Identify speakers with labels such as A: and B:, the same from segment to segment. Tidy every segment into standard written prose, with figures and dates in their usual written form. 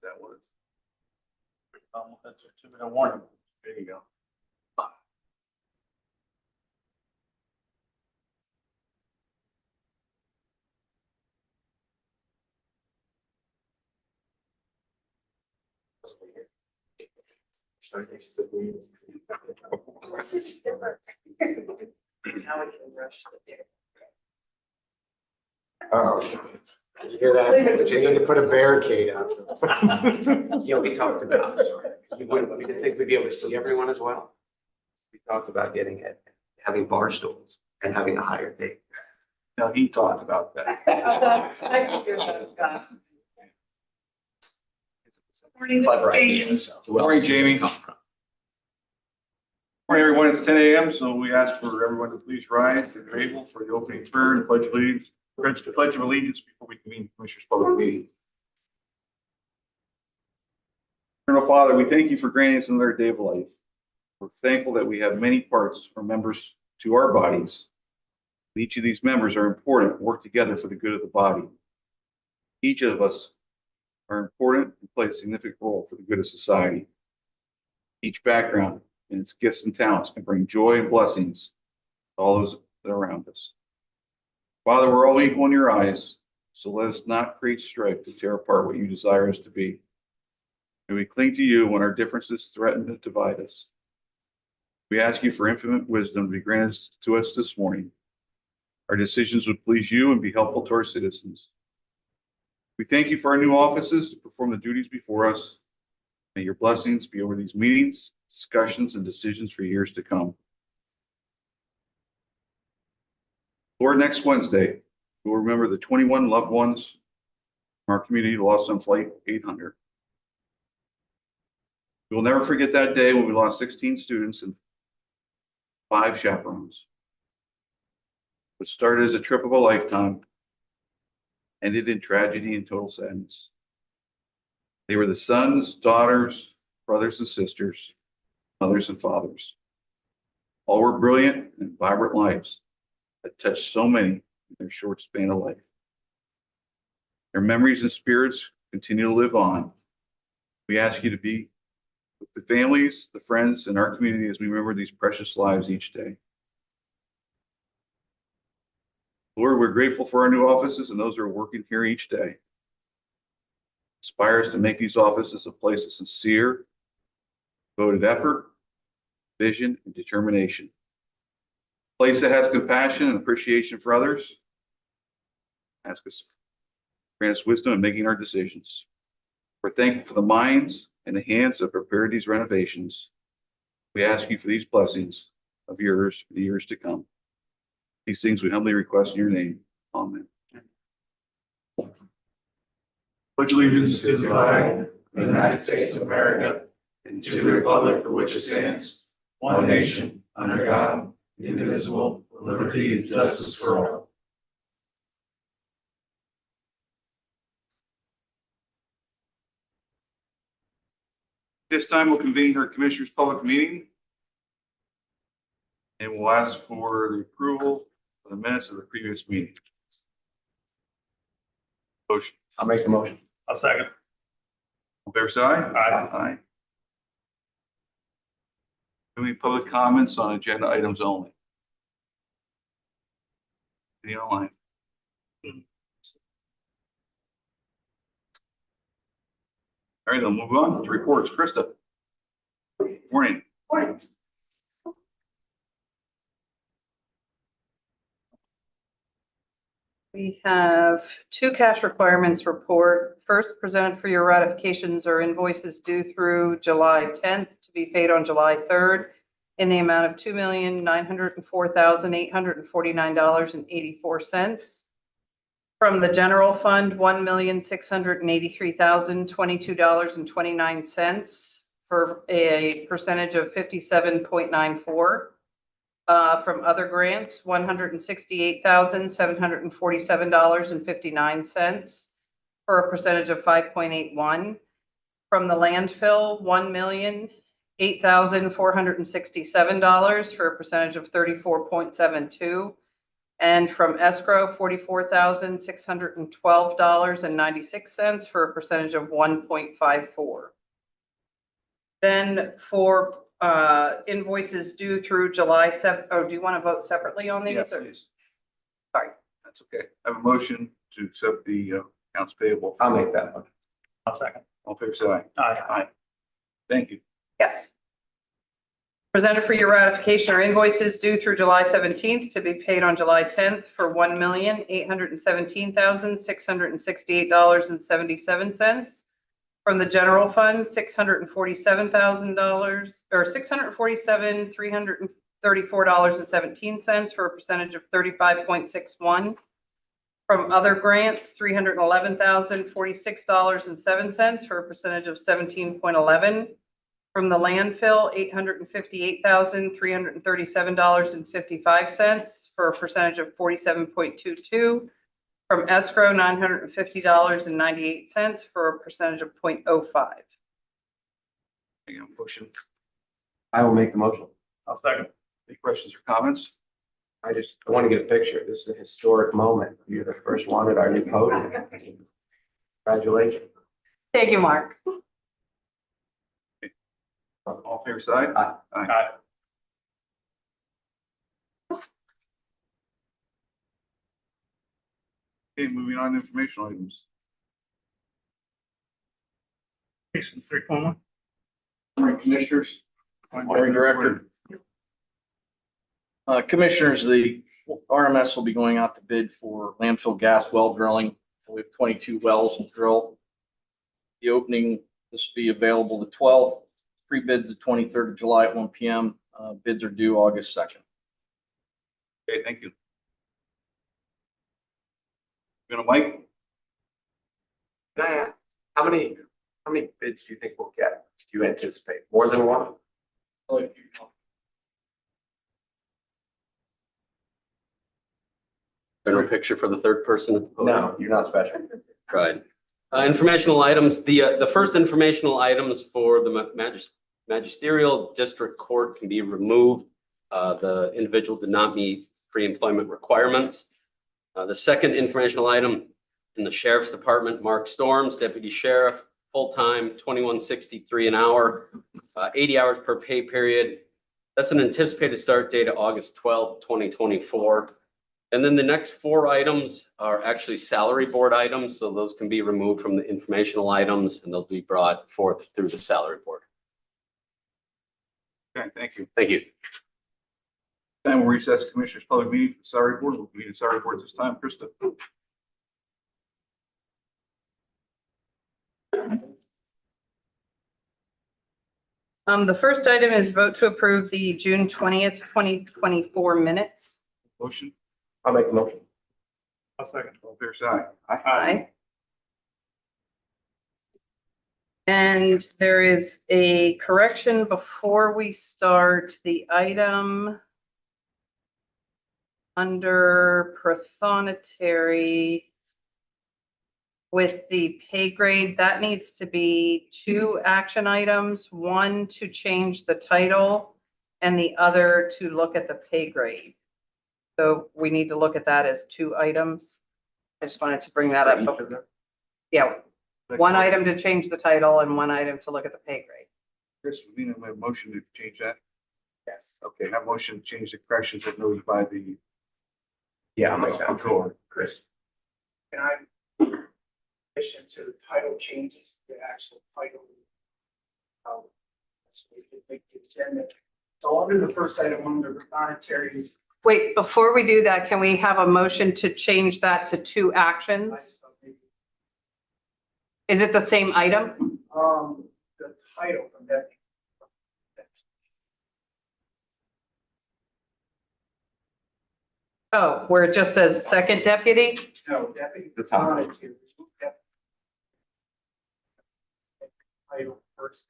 A: that was. That's a 2-minute warning. There you go.
B: Oh, you hear that? You need to put a barricade up.
C: Yeah, we talked about, we didn't think we'd be able to see everyone as well. We talked about getting it, having bar stools and having a higher date.
A: No, he talked about that.
D: I figured that was gone. Morning,
C: Clever
D: Jamie.
C: ideas.
A: Morning, Jamie. Morning, everyone. It's 10 a.m. So we ask for everyone to please rise if you're able for the opening prayer and pledge of allegiance before we convene the Commissioners' public meeting. Eternal Father, we thank you for granting us another day of life. We're thankful that we have many parts or members to our bodies. Each of these members are important and work together for the good of the body. Each of us are important and play a significant role for the good of society. Each background and its gifts and talents can bring joy and blessings to all those that are around us. Father, we're all equal in your eyes, so let us not create strife to tear apart what you desire us to be. May we cling to you when our differences threaten to divide us. We ask you for infinite wisdom to be granted to us this morning. Our decisions would please you and be helpful to our citizens. We thank you for our new offices to perform the duties before us. May your blessings be over these meetings, discussions, and decisions for years to come. Lord, next Wednesday, we'll remember the 21 loved ones from our community lost on Flight 800. We will never forget that day when we lost 16 students and 5 chaperones. What started as a trip of a lifetime ended in tragedy and total sadness. They were the sons, daughters, brothers and sisters, mothers and fathers. All were brilliant and vibrant lives that touched so many in their short span of life. Their memories and spirits continue to live on. We ask you to be with the families, the friends, and our community as we remember these precious lives each day. Lord, we're grateful for our new offices and those who are working here each day. Inspire us to make these offices a place of sincere, devoted effort, vision, and determination. A place that has compassion and appreciation for others. Ask us, grant us wisdom in making our decisions. We're thankful for the minds and the hands that prepared these renovations. We ask you for these blessings of yours for the years to come. These things we humbly request in your name. Amen. Pledge allegiance to the flag
E: of the United States of America and to the republic for which it stands, one nation, under God, indivisible, with liberty and justice for all.
A: This time we'll convene our Commissioners' public meeting and we'll ask for the approval of the minutes of the previous meeting. Motion.
C: I'll make the motion.
A: I'll second. All fair side? Aye. Any public comments on agenda items only? Any online? All right, then move on to reports. Krista. Morning.
D: Morning. We have 2 cash requirements report. First, presented for your ratifications are invoices due through July 10th to be paid on July 3rd in the amount of $2,904,849.84. From the general fund, $1,683,022.29 for a percentage of 57.94. From other grants, $168,747.59 for a percentage of 5.81. From the landfill, $1,008,467 for a percentage of 34.72. And from escrow, $44,612.96 for a percentage of 1.54. Then for invoices due through July 7th, oh, do you want to vote separately on these?
A: Yes,
D: or-
A: please.
D: Sorry.
A: That's okay. I have a motion to accept the accounts payable.
C: I'll make that one.
E: I'll second.
A: All fair side.
E: Aye.
A: Thank you.
D: Yes. Presented for your ratification are invoices due through July 17th to be paid on July 10th for $1,817,668.77. From the general fund, $647,000 or $647,334.17 for a percentage of 35.61. From other grants, $311,046.07 for a percentage of 17.11. From the landfill, $858,337.55 for a percentage of 47.22. From escrow, $950.98 for a percentage of 0.05.
A: Any motion?
C: I will make the motion.
E: I'll second.
A: Any questions or comments?
C: I want to get a picture. This is a historic moment. You're the first one at our new podium. Congratulations.
D: Thank you, Mark.
A: All fair side.
C: Aye.
E: Aye.
A: Okay, moving on to informational items.
E: Jason, 3.1.
F: Morning, Commissioners.
A: Morning,
F: Director. Commissioners, the RMS will be going out to bid for landfill gas well drilling. We have 22 wells to drill. The opening, this will be available the 12th. Pre-bids the 23rd of July at 1 p.m. Bids are due August 2nd.
A: Okay, thank you. You know, Mike?
C: How many bids do you think we'll get? Do you anticipate more than one?
G: General picture for the third person?
C: No, you're not special.
G: Tried. Informational items, the first informational items for the magisterial district court can be removed. The individual did not meet pre-employment requirements. The second informational item in the sheriff's department, Mark Storms, deputy sheriff, full-time, $21.63 an hour, 80 hours per pay period. That's an anticipated start date of August 12th, 2024. And then the next four items are actually salary board items, so those can be removed from the informational items and they'll be brought forth through the salary board.
A: Okay, thank you.
G: Thank you.
A: Time we'll recess Commissioners' Public Meeting for the salary board. We'll meet the salary board this time. Krista.
D: The first item is vote to approve the June 20th, 2024 minutes.
A: Motion.
C: I'll make the motion.
E: I'll second.
A: All fair side.
D: Aye. And there is a correction before we start the item under prothonotary with the pay grade. That needs to be two action items, one to change the title and the other to look at the pay grade. So we need to look at that as two items. I just wanted to bring that up. Yeah, one item to change the title and one item to look at the pay grade.
A: Chris, we need a motion to change that.
D: Yes.
A: Okay, have motion to change the corrections as noted by the
C: Yeah, I'll make that.
A: controller.
H: Chris, can I, addition to the title changes, the actual title? So we can make the agenda. So under the first item, under monetaries.
D: Wait, before we do that, can we have a motion to change that to two actions? Is it the same item?
H: The title from that.
D: Oh, where it just says second deputy?
H: No, deputy.
C: The top.
H: Monetary. Title first.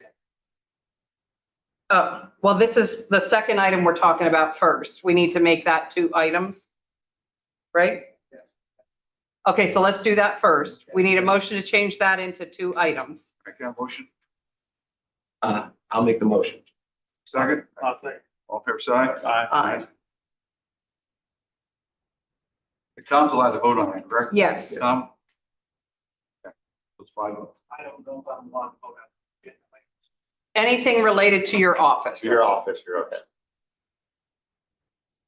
D: Oh, well, this is the second item we're talking about first. We need to make that two items. Right?
H: Yes.
D: Okay, so let's do that first. We need a motion to change that into two items.
A: I can have motion.
C: I'll make the motion.
A: Second.
E: I'll second.
A: All fair side.
E: Aye.
D: Aye.
A: Tom's allowed to vote on that, correct?
D: Yes.
A: Tom? Okay. Those five.
H: I don't know if I'm allowed to vote on it.
D: Anything related to your office?
B: Your office, your office.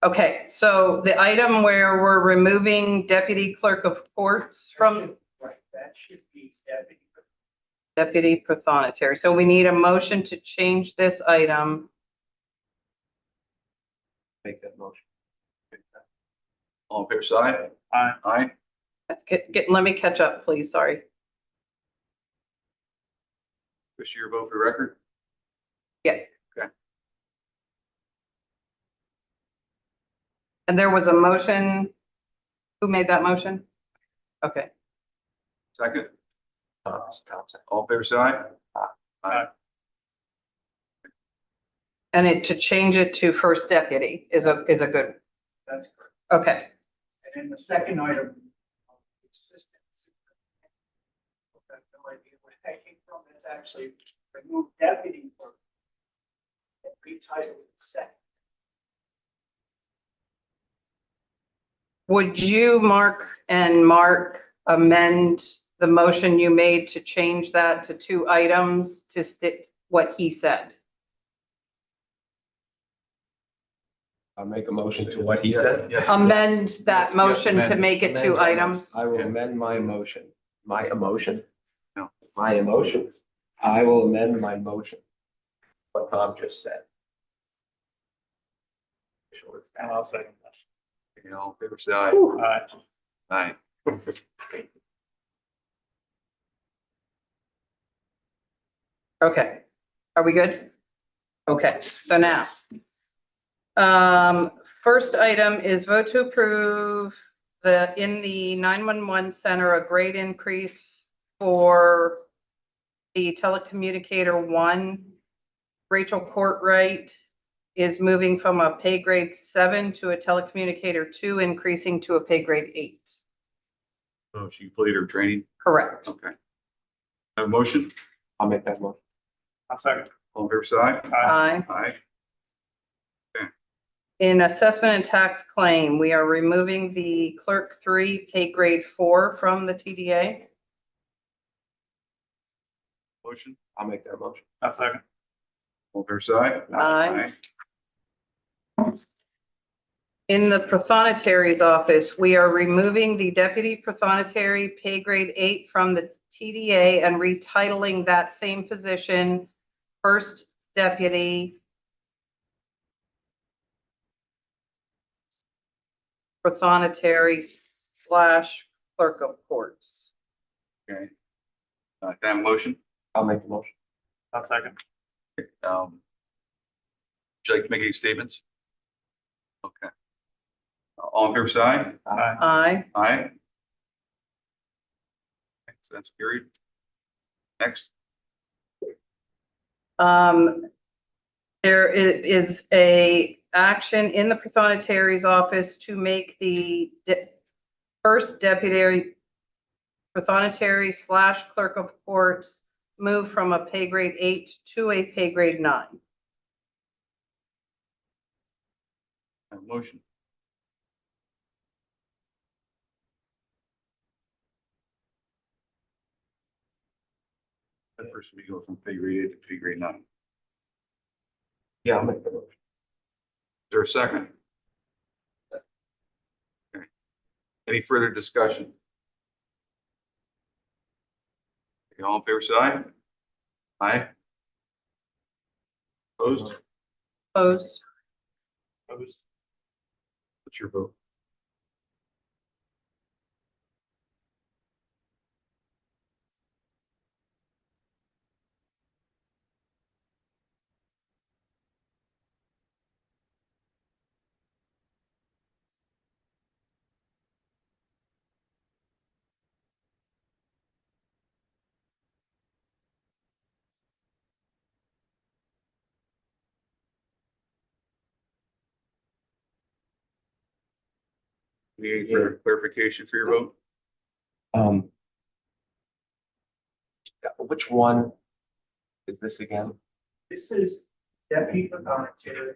D: Okay, so the item where we're removing deputy clerk of courts from
H: Right, that should be
D: deputy prothonotary. So we need a motion to change this item.
C: Make that motion.
A: All in favor, side?
E: Aye.
A: Aye.
D: Let me catch up, please, sorry.
A: Chris, your vote for the record?
D: Yeah.
A: Okay.
D: And there was a motion. Who made that motion? Okay,
A: Second?
C: Thompson.
A: All in favor, side? Aye.
D: and to change it to first deputy is a good,
H: that's correct.
D: okay.
H: And then the second item, assistance. I have no idea where that came from. It's actually remove deputy clerk. And retitle it second.
D: Would you, Mark and Mark, amend the motion you made to change that to two items to stick what he said?
C: I'll make a motion to what he said.
A: Yeah.
D: Amend that motion to
A: amend it.
D: make it two items?
C: I will
A: Yeah.
C: amend my motion. My emotion?
A: No.
C: My emotions. I will amend my motion. What Tom just said.
E: And I'll second that.
A: Okay, all in favor, say aye.
D: Whew.
E: Aye.
A: Aye.
D: Okay, are we good? Okay, so now, first item is vote to approve in the 911 center, a grade increase for the telecommunicator 1. Rachel Courtwright is moving from a pay grade 7 to a telecommunicator 2, increasing to a pay grade 8.
A: So she completed her training?
D: Correct.
A: Okay. Have a motion?
C: I'll make that motion.
E: I'll second.
A: All in favor, say aye.
D: Aye.
A: Aye.
D: In assessment and tax claim, we are removing the clerk 3, pay grade 4 from the TDA.
A: Motion?
C: I'll make that motion.
E: I'll second.
A: All in favor, say aye.
D: Aye. In the prothonotary's office, we are removing the deputy prothonotary pay grade 8 from the TDA and retitling that same position first deputy prothonotary / clerk of courts.
A: Okay. Can I have a motion?
C: I'll make the motion.
E: I'll second.
A: Would you like to make any statements? Okay. All in favor, say aye.
E: Aye.
D: Aye.
A: Aye. Okay, so that's carried. Next.
D: There is a action in the prothonotary's office to make the first deputy prothonotary / clerk of courts move from a pay grade 8 to a pay grade 9.
A: Have a motion. That person be go from pay grade 8 to pay grade 9. Is
C: Yeah, I'll make the motion.
A: there a second? Okay. Any further discussion? Okay, all in favor, say aye. Aye. Opposed?
D: Opposed?
E: Opposed.
A: What's your vote? Any further clarification for your vote?
C: Which one is this again?
H: This is deputy prothonotary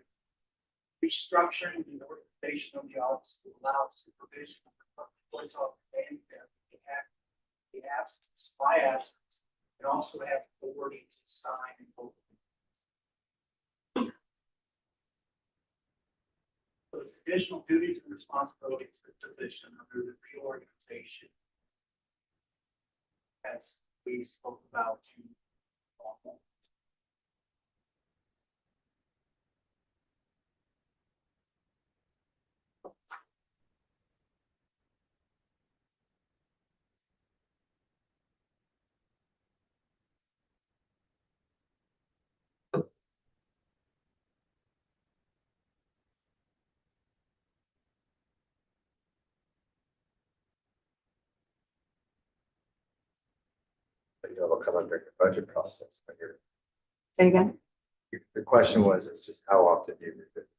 H: restructuring the organization of the office to allow supervision of The absence, my absence, and also have authority to sign and vote. So it's additional duties and responsibilities of the position under the reorganization. As we spoke about.
C: But you know, it'll come under the budget process, but
D: Say again?
C: the question was, it's just how often do you revisit?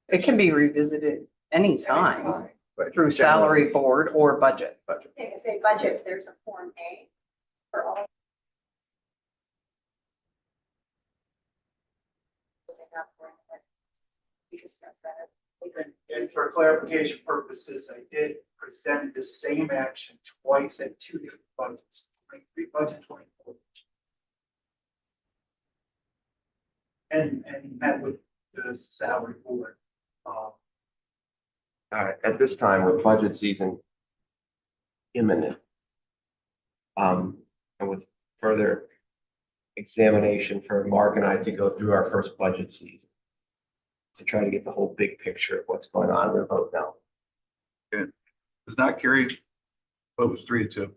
D: It can be revisited anytime
C: But
D: through salary board or budget.
C: Budget.
I: They can say budget, there's a Form A for all. We discussed that.
H: And for clarification purposes, I did present the same action twice at two different budgets, 23 budget, 24. And met with the salary board.
J: All right, at this time with budget season imminent, and with further examination for Mark and I to go through our first budget season, to try to get the whole big picture of what's going on, we'll vote no.
A: Does not carry. Vote was 3-2.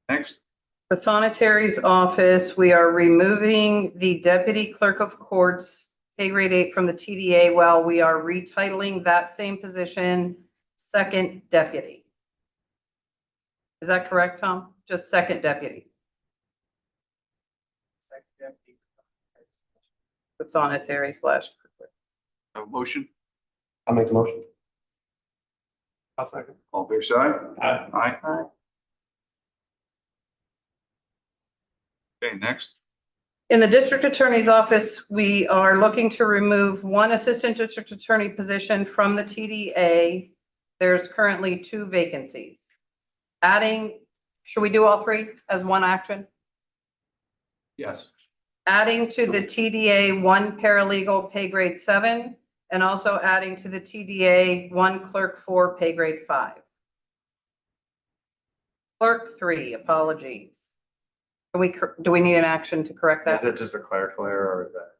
A: Next,
D: Pathonetary's office, we are removing the deputy clerk of courts, pay grade 8 from the TDA, while we are retitling that same position, second deputy. Is that correct, Tom? Just second deputy, pathonetary /
A: have a motion.
J: I'll make the motion.
E: I'll second.
A: All fair side?
E: Aye.
A: Aye. Okay, next.
D: In the district attorney's office, we are looking to remove one assistant district attorney position from the TDA. There's currently 2 vacancies. Adding, should we do all 3 as one action?
A: Yes.
D: Adding to the TDA 1 paralegal pay grade 7, and also adding to the TDA 1 clerk 4 pay grade 5. Clerk 3, apologies. Do we need an action to correct
C: Is
D: that?
C: that just a clerical error or is that?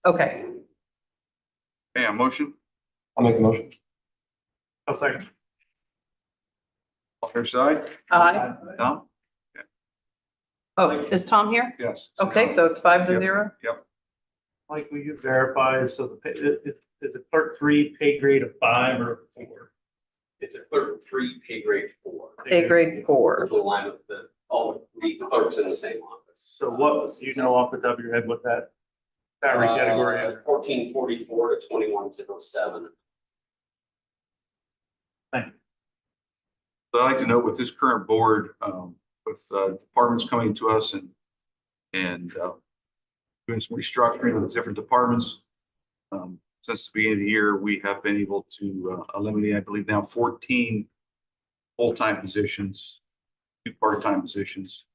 D: Okay,
A: Okay, a motion.
J: I'll make the motion.
E: I'll second.
A: All fair side?
D: aye.
A: No?
D: Oh, is Tom here?
A: Yes.
D: Okay, so it's 5-0.
E: Mike, will you verify, so the, is it clerk 3 pay grade of 5 or 4?
G: It's a clerk 3, pay grade 4.
D: Pay grade 4.
G: Which will align with all the clerks in the same office.
E: So what, do you know off the top of your head what that salary category is?
G: 1444 to 2107.
E: Thank you.
A: So I'd like to note with this current board, with departments coming to us and doing some restructuring with different departments. Since the beginning of the year, we have been able to eliminate, I believe now 14 full-time positions, 2 part-time positions.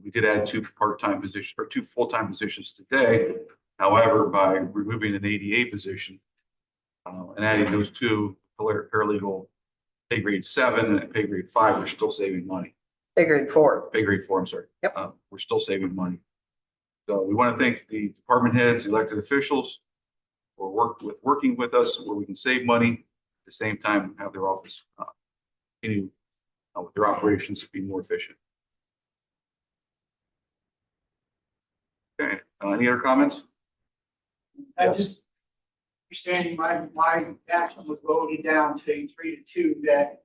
A: We did add 2 part-time positions or 2 full-time positions today. However, by removing an ADA position and adding those 2 paralegal pay grade 7 and pay grade 5, we're still saving money.
D: Pay grade 4.
A: Pay grade 4, I'm sorry.
D: Yep.
A: We're still saving money. So we want to thank the department heads, elected officials for working with us where we can save money, at the same time have their office continue with their operations to be more efficient. Okay, any other comments?
H: I just understanding my action was voted down today 3-2, that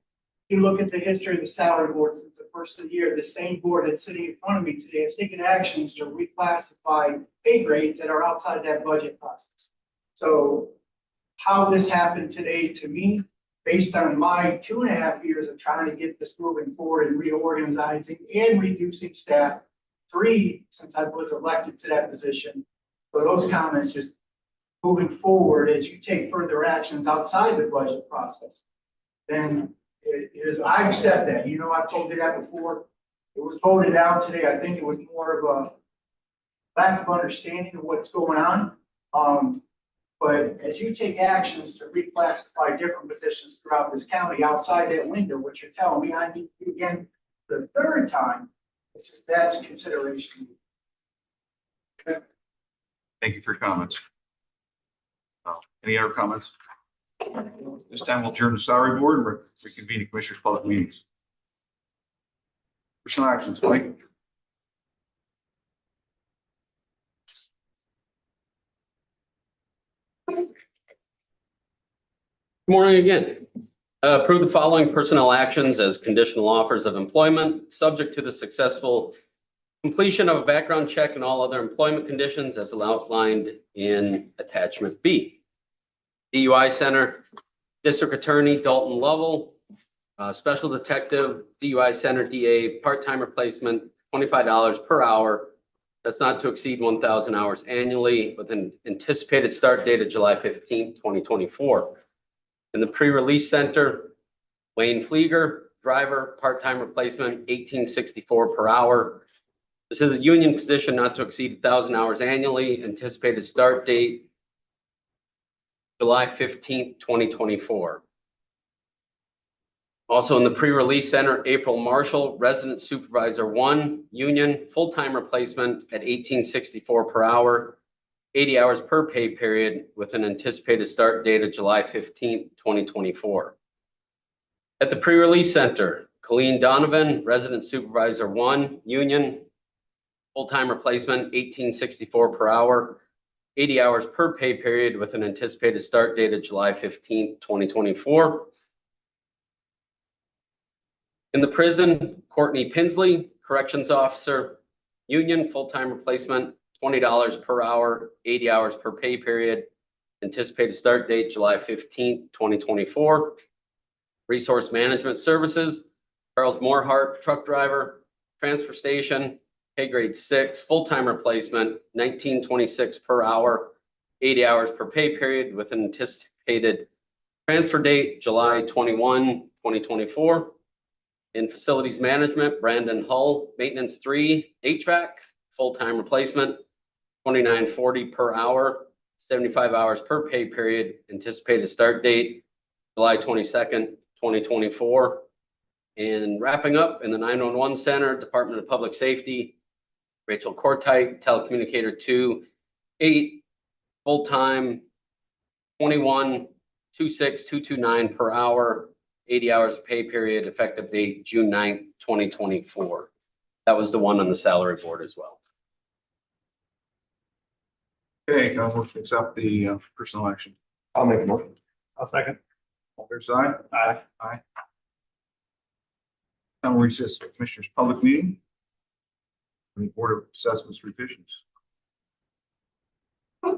H: you look at the history of the salary board since the first of the year, the same board that's sitting in front of me today has taken actions to reclassify pay grades that are outside that budget process. So how this happened today to me, based on my 2.5 years of trying to get this moving forward and reorganizing and reducing staff, three since I was elected to that position. So those comments just moving forward, as you take further actions outside the budget process, then it is, I accept that. You know, I've told you that before. It was voted out today. I think it was more of a lack of understanding of what's going on. But as you take actions to reclassify different positions throughout this county outside that window, what you're telling me, I need to again the third time, it's just that's a consideration.
A: Thank you for your comments. Any other comments? This time we'll adjourn the salary board and reconvene the commissioners' public meetings. Personal actions, Mike.
G: Good morning again. Approve the following personnel actions as conditional offers of employment, subject to the successful completion of a background check and all other employment conditions as outlined in attachment B. DUI Center, District Attorney Dalton Lovell, Special Detective, DUI Center DA, part-time replacement, $25 per hour. That's not to exceed 1,000 hours annually with an anticipated start date of July 15th, 2024. In the pre-release center, Wayne Flieger, driver, part-time replacement, $18.64 per hour. This is a union position not to exceed 1,000 hours annually. Anticipated start date, July 15th, 2024. Also in the pre-release center, April Marshall, resident supervisor 1, union, full-time replacement at $18.64 per hour. 80 hours per pay period with an anticipated start date of July 15th, 2024. At the pre-release center, Colleen Donovan, resident supervisor 1, union, full-time replacement, $18.64 per hour, 80 hours per pay period with an anticipated start date of July 15th, 2024. In the prison, Courtney Pinsley, corrections officer, union, full-time replacement, $20 per hour, 80 hours per pay period. Anticipated start date, July 15th, 2024. Resource Management Services, Charles Moorhart, truck driver, transfer station, pay grade 6, full-time replacement, $19.26 per hour, 80 hours per pay period with an anticipated transfer date, July 21, 2024. In Facilities Management, Brandon Hull, maintenance 3, HVAC, full-time replacement, $29.40 per hour, 75 hours per pay period. Anticipated start date, July 22nd, 2024. And wrapping up in the 911 Center, Department of Public Safety, Rachel Cortite, telecommunicator 2, 8, full-time, $21,26229 per hour, 80 hours pay period, effective date June 9th, 2024. That was the one on the salary board as well.
A: Okay, can I motion to accept the personal action?
J: I'll make a motion.
E: I'll second.
A: All fair side?
E: Aye.
A: Aye. Now we recess the commissioners' public meeting. The Board of Assessments revisions.
E: I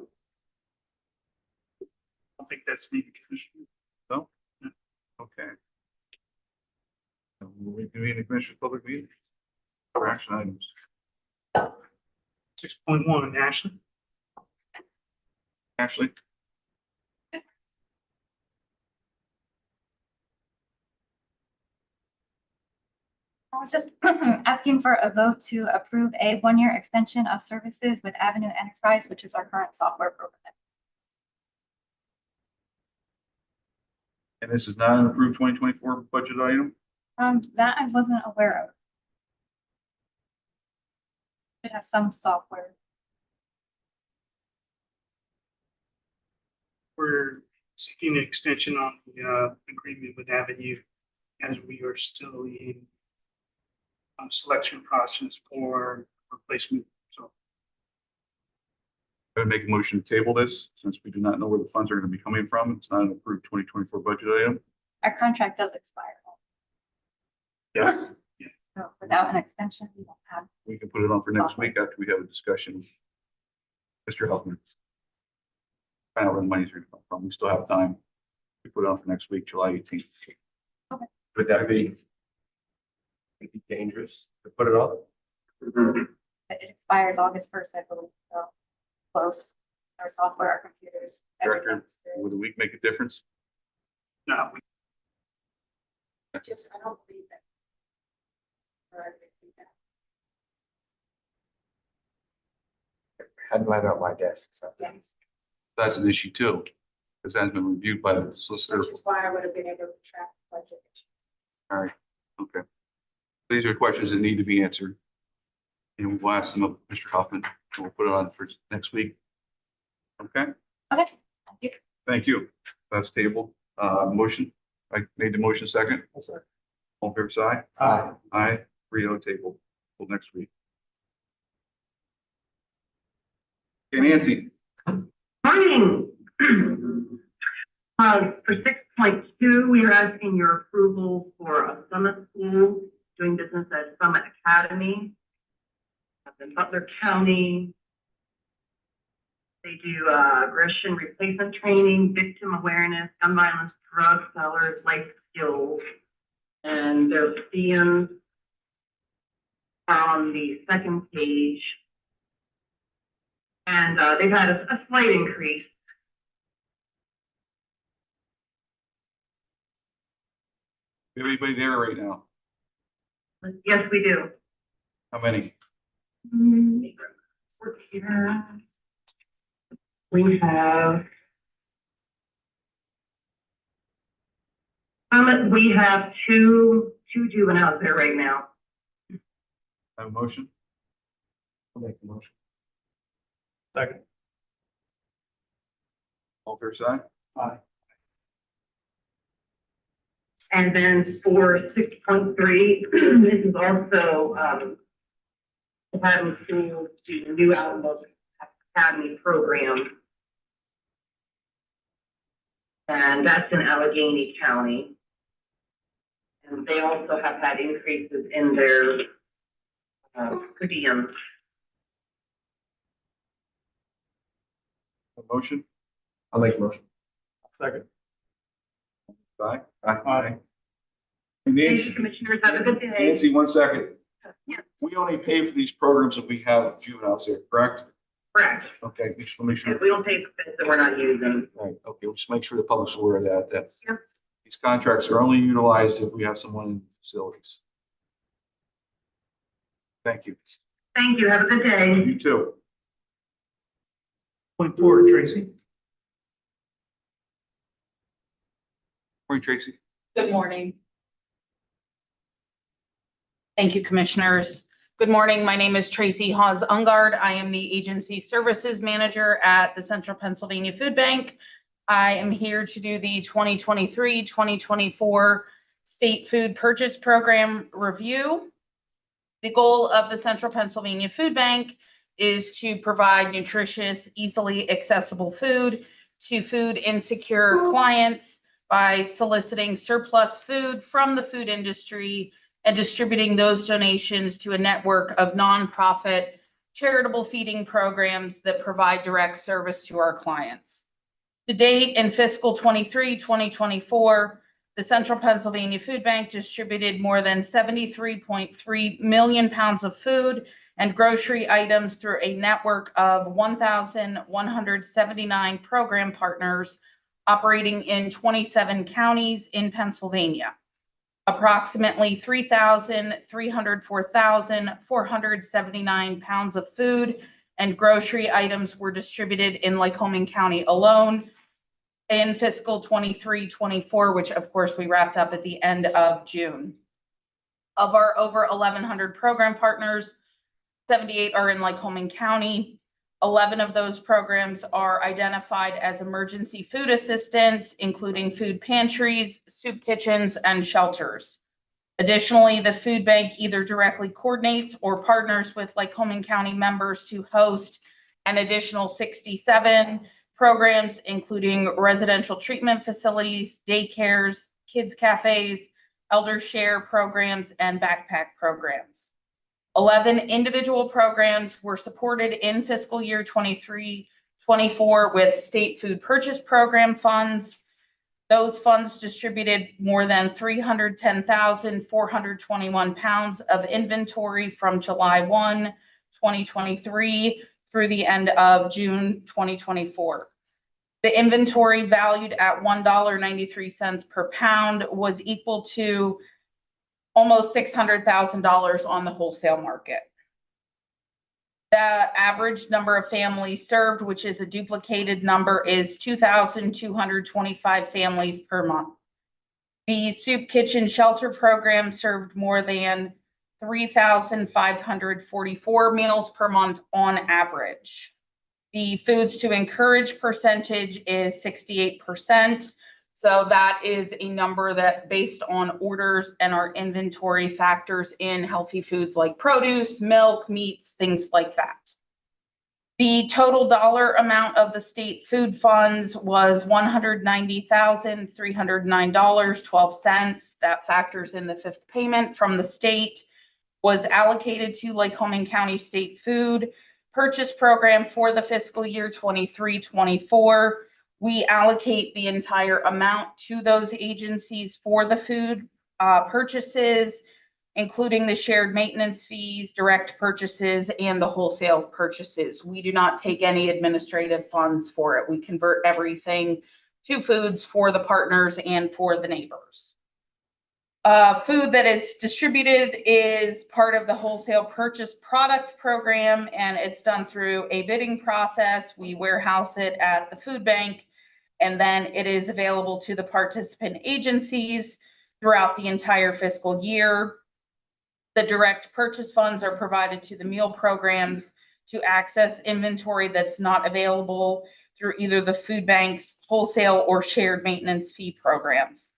E: think that's needed, Commissioner.
A: No? Okay. Will we convene the commissioners' public meeting? For action items.
E: 6.1, Ashley.
A: Ashley?
K: I'm just asking for a vote to approve a one-year extension of services with Avenue Enterprise, which is our current software program.
A: And this is not an approved 2024 budget item?
K: That I wasn't aware of. Should have some software.
E: We're seeking an extension on the agreement with Avenue as we are still in selection process for replacement. So
A: I would make a motion to table this since we do not know where the funds are going to be coming from. It's not an approved 2024 budget item.
K: Our contract does expire.
E: yes,
K: So without an extension, we don't have.
A: We can put it on for next week after we have a discussion. Mr. Huffman. Find out where the money's going to come from. We still have time. We put it on for next week, July 18th.
J: Would that be? It'd be dangerous to put it up?
K: But it expires August 1st, I believe, so close. Our software, our computers.
A: Director,
K: everything's-
A: would a week make a difference?
H: No.
I: Just, I don't believe that.
B: Hadn't lined up my desk, so.
I: Yes,
A: That's an issue too, because that's been reviewed by the solicitor.
I: which is why I would have been able to track the budget.
A: All right, okay. These are questions that need to be answered. And we'll ask them of Mr. Hoffman, and we'll put it on for next week. Okay,
K: Okay, thank you.
A: thank you. That's tabled. Motion, I made the motion second. All in favor, say aye.
B: Aye.
A: Aye, 3-0 table, till next week. Okay, Nancy,
L: Morning. For 6.2, we are asking your approval for a summer school doing business at Summit Academy up in Butler County. They do aggression replacement training, victim awareness, gun violence, drug sellers, life skills. And their themes on the second page. And they've had a slight increase.
A: do you have anybody there right now?
L: Yes, we do.
A: How many?
L: We're here. We have. We have two juveniles there right now.
A: Have a motion?
B: I'll make the motion.
E: Second.
A: All fair side?
B: Aye.
L: And then for 6.3, this is also, having to do the New Outlook Academy program. And that's in Allegheny County. And they also have had increases in their, per diem.
A: A motion?
B: I'll make the motion.
E: Second.
A: Aye. Aye. Hey,
L: Thank you,
A: Nancy,
L: commissioners. Have a good day.
A: Nancy, 1 second.
L: Yeah.
A: We only pay for these programs if we have juveniles there, correct?
L: Correct.
A: Okay, just want to make sure.
L: If we don't pay expense that we're not using.
A: Right, okay, we'll just make sure the public's aware of that
L: Yep.
A: these contracts are only utilized if we have someone in facilities. Thank you.
L: Thank you. Have a good day.
A: You too.
E: 0.4, Tracy.
A: Morning, Tracy.
D: Good morning. Thank you, commissioners. Good morning. My name is Tracy Hawes Ungard. I am the agency services manager at the Central Pennsylvania Food Bank. I am here to do the 2023-2024 State Food Purchase Program review. The goal of the Central Pennsylvania Food Bank is to provide nutritious, easily accessible food to food insecure clients by soliciting surplus food from the food industry and distributing those donations to a network of nonprofit charitable feeding programs that provide direct service to our clients. To date, in fiscal 23-2024, the Central Pennsylvania Food Bank distributed more than 73.3 million pounds of food and grocery items through a network of 1,179 program partners operating in 27 counties in Pennsylvania. Approximately 304,479 pounds of food and grocery items were distributed in Lycoming County alone in fiscal 23-24, which of course we wrapped up at the end of June. Of our over 1,100 program partners, 78 are in Lycoming County. 11 of those programs are identified as emergency food assistance, including food pantries, soup kitchens, and shelters. Additionally, the food bank either directly coordinates or partners with Lycoming County members to host an additional 67 programs, including residential treatment facilities, daycares, kids cafes, elder share programs, and backpack programs. 11 individual programs were supported in fiscal year 23-24 with state food purchase program funds. Those funds distributed more than 310,421 pounds of inventory from July 1 2023 through the end of June 2024. The inventory valued at $1.93 per pound was equal to almost $600,000 on the wholesale market. The average number of families served, which is a duplicated number, is 2,225 families per month. The Soup Kitchen Shelter Program served more than 3,544 meals per month on average. The Foods to Encourage percentage is 68%. So that is a number that based on orders and our inventory factors in healthy foods like produce, milk, meats, things like that. The total dollar amount of the state food funds was $190,309.12. That factors in the fifth payment from the state, was allocated to Lycoming County State Food Purchase Program for the fiscal year 23-24. We allocate the entire amount to those agencies for the food purchases, including the shared maintenance fees, direct purchases, and the wholesale purchases. We do not take any administrative funds for it. We convert everything to foods for the partners and for the neighbors. Food that is distributed is part of the wholesale purchase product program, and it's done through a bidding process. We warehouse it at the food bank, and then it is available to the participant agencies throughout the entire fiscal year. The direct purchase funds are provided to the meal programs to access inventory that's not available through either the food bank's wholesale or shared maintenance fee programs.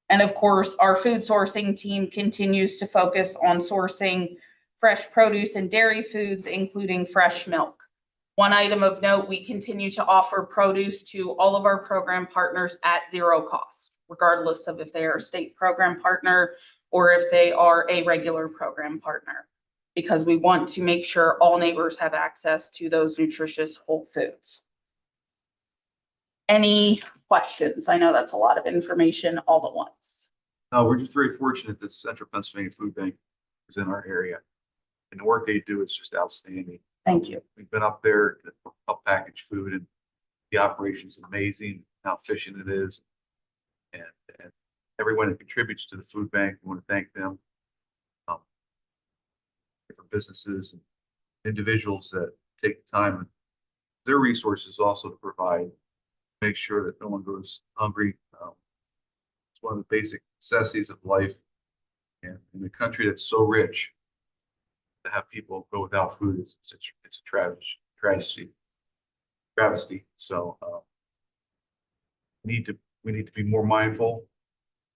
D: And of course, our food sourcing team continues to focus on sourcing fresh produce and dairy foods, including fresh milk. One item of note, we continue to offer produce to all of our program partners at zero cost, regardless of if they are a state program partner or if they are a regular program partner, because we want to make sure all neighbors have access to those nutritious whole foods. Any questions? I know that's a lot of information all at once.
A: No, we're just very fortunate that Central Pennsylvania Food Bank is in our area. And the work they do is just outstanding.
D: Thank you.
A: We've been up there to help package food, and the operation is amazing, how efficient it is. And everyone that contributes to the food bank, we want to thank them. Different businesses and individuals that take the time and their resources also to provide, make sure that no one goes hungry. It's one of the basic necessities of life. And in a country that's so rich, to have people go without food is it's a travesty. So we need to be more mindful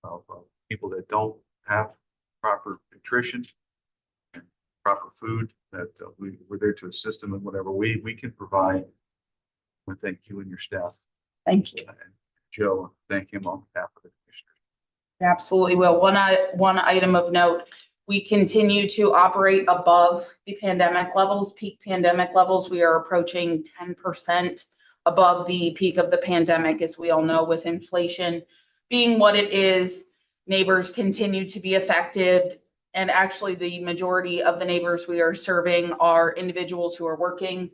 A: of people that don't have proper nutrition and proper food. That we're there to assist them in whatever we can provide. I thank you and your staff.
D: Thank you.
A: And Joe, thank him on behalf of the commissioners.
D: Absolutely will. One item of note, we continue to operate above the pandemic levels, peak pandemic levels. We are approaching 10% above the peak of the pandemic, as we all know, with inflation being what it is. Neighbors continue to be affected. And actually, the majority of the neighbors we are serving are individuals who are working,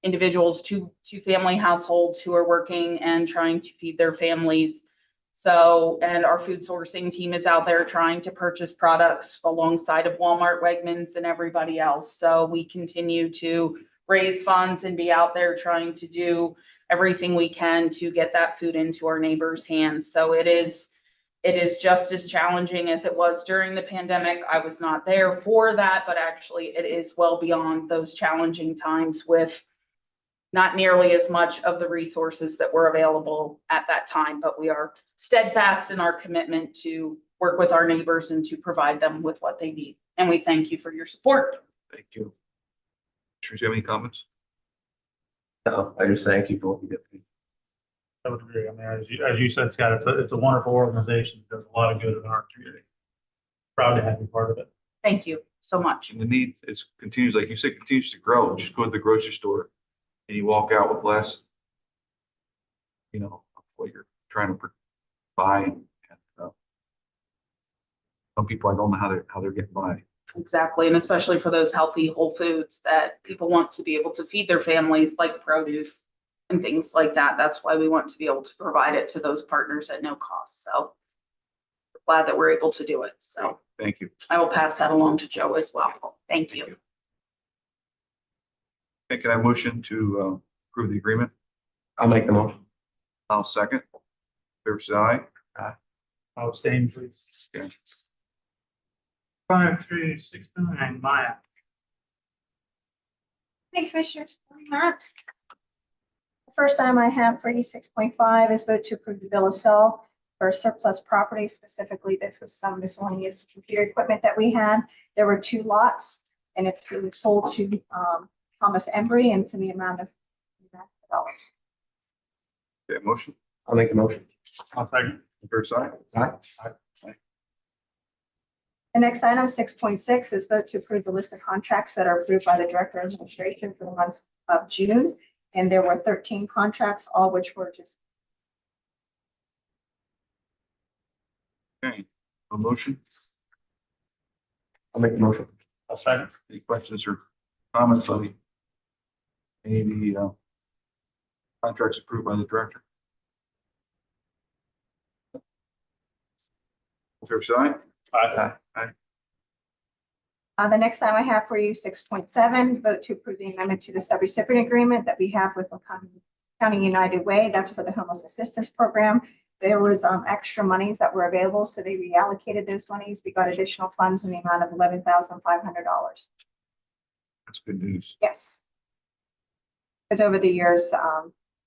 D: individuals, two family households who are working and trying to feed their families. So, and our food sourcing team is out there trying to purchase products alongside of Walmart, Wegmans, and everybody else. So we continue to raise funds and be out there trying to do everything we can to get that food into our neighbors' hands. So it is just as challenging as it was during the pandemic. I was not there for that, but actually it is well beyond those challenging times with not nearly as much of the resources that were available at that time, but we are steadfast in our commitment to work with our neighbors and to provide them with what they need. And we thank you for your support.
A: Thank you. Do you have any comments?
J: No, I just thank you for what you did.
E: I would agree. I mean, as you said, Scott, it's a wonderful organization. It does a lot of good in our community. Proud to have you part of it.
D: Thank you so much.
A: And the need continues, like you said, continues to grow. Just go to the grocery store and you walk out with less, of what you're trying to buy. And some people, I don't know how they're getting by.
M: Exactly, and especially for those healthy whole foods that people want to be able to feed their families, like produce and things like that. That's why we want to be able to provide it to those partners at no cost. So glad that we're able to do it. So
A: Thank you.
M: I will pass that along to Joe as well. Thank you.
A: Okay, can I motion to approve the agreement?
J: I'll make the motion.
A: I'll second. Fair say aye.
E: I'll abstain, please.
A: Okay.
E: 5369, Maya.
I: Hey, Commissioners, Matt. The first item I have for you, 6.5, is vote to approve the bill of sale for surplus property, specifically that was some miscellaneous computer equipment that we had. There were 2 lots, and it's being sold to Thomas Embry, and it's in the amount of $2,000.
A: Okay, motion.
J: I'll make the motion.
E: I'll second.
A: Fair side.
J: Aye.
I: The next item, 6.6, is vote to approve the list of contracts that are approved by the Director of Administration for the month of June. And there were 13 contracts, all which were just
A: Okay, a motion.
J: I'll make the motion.
E: I'll second.
A: Any questions or comments on any of the contracts approved by the director? Fair side.
E: Aye.
I: the next item I have for you, 6.7, vote to approve the amendment to the subrecipient agreement that we have with Lycoming County United Way. That's for the homeless assistance program. There was extra monies that were available, so they reallocated those monies. We got additional funds in the amount of $11,500.
A: That's good news.
I: Yes. Because over the years,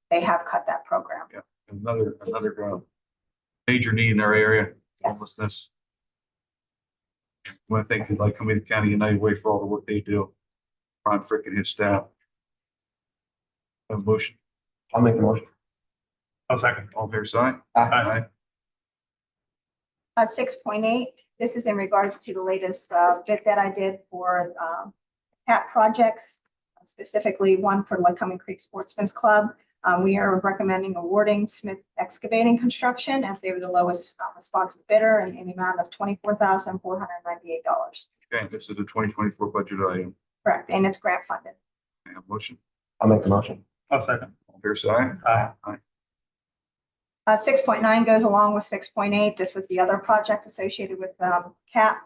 I: they have cut that program.
A: Yeah, another major need in our area,
I: Yes.
A: homelessness. I want to thank the Lycoming County United Way for all the work they do. Ron Frick and his staff. A motion.
J: I'll make the motion.
E: I'll second.
A: All fair side.
J: Aye.
I: 6.8, this is in regards to the latest bid that I did for CAP projects, specifically one for Lycoming Creek Sportsman's Club. We are recommending awarding Smith Excavating Construction as they were the lowest responsive bidder in the amount of $24,498.
A: Okay, this is a 2024 budget item.
I: Correct, and it's grant funded.
A: Okay, a motion.
J: I'll make the motion.
E: I'll second.
A: All fair side.
E: Aye.
I: 6.9 goes along with 6.8. This was the other project associated with CAP.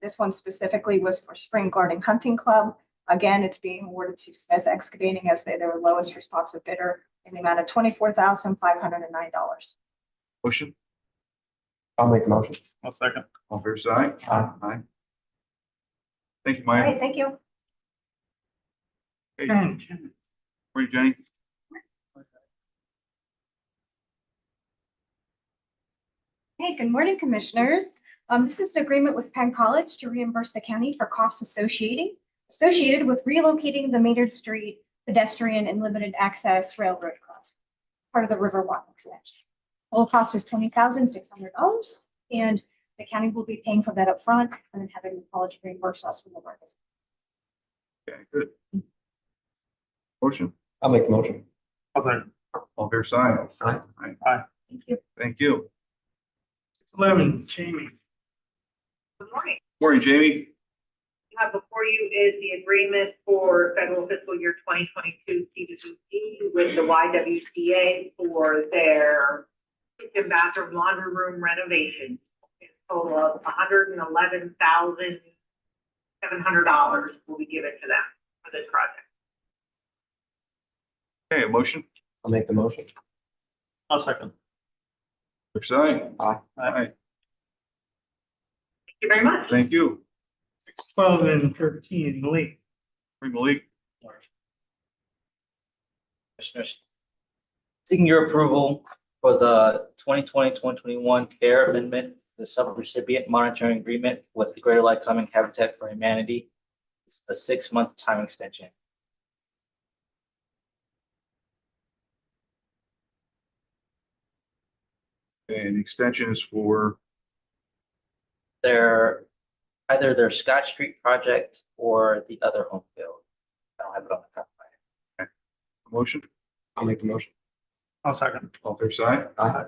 I: This one specifically was for Spring Garden Hunting Club. Again, it's being awarded to Smith Excavating as they were lowest responsive bidder in the amount of $24,509.
A: Motion.
J: I'll make the motion.
E: I'll second.
A: All fair side.
J: Aye.
A: Thank you,
I: All
A: Maya.
I: right, thank you.
A: Hey,
E: And
A: morning, Jenny.
K: Hey, good morning, Commissioners. This is an agreement with Penn College to reimburse the county for costs associated with relocating the Maynard Street pedestrian and limited access railroad crossing, part of the Riverwalk extension. Total cost is $20,600, and the county will be paying for that up front and then having the college reimburse us from the work.
A: Okay, good. Motion.
J: I'll make the motion.
E: I'll second.
A: All fair side.
J: Aye.
K: Thank you.
A: Thank you.
E: 11, Jamie.
L: Good morning.
A: Morning, Jamie.
L: You have before you is the agreement for federal fiscal year 2022 CDBG with the YWCA for their kitchen, bathroom, laundry room renovation. A total of $111,700 will be given to them for this project.
A: Okay, a motion.
J: I'll make the motion.
E: I'll second.
A: Fair side.
J: Aye.
A: Aye.
L: Thank you very much.
A: Thank you.
E: 12 and 13, Malik.
A: Morning, Malik.
F: Commissioners, seeking your approval for the 2020-2021 CARE Amendment, the subrecipient monitoring agreement with the Greater Lycoming Habitat for Humanity. It's a 6-month time extension.
A: And the extension is for,
F: Their either their Scott Street project or the other home field. I don't have it on the top of my head.
A: motion.
J: I'll make the motion.
E: I'll second.
A: All fair side.
J: Aye.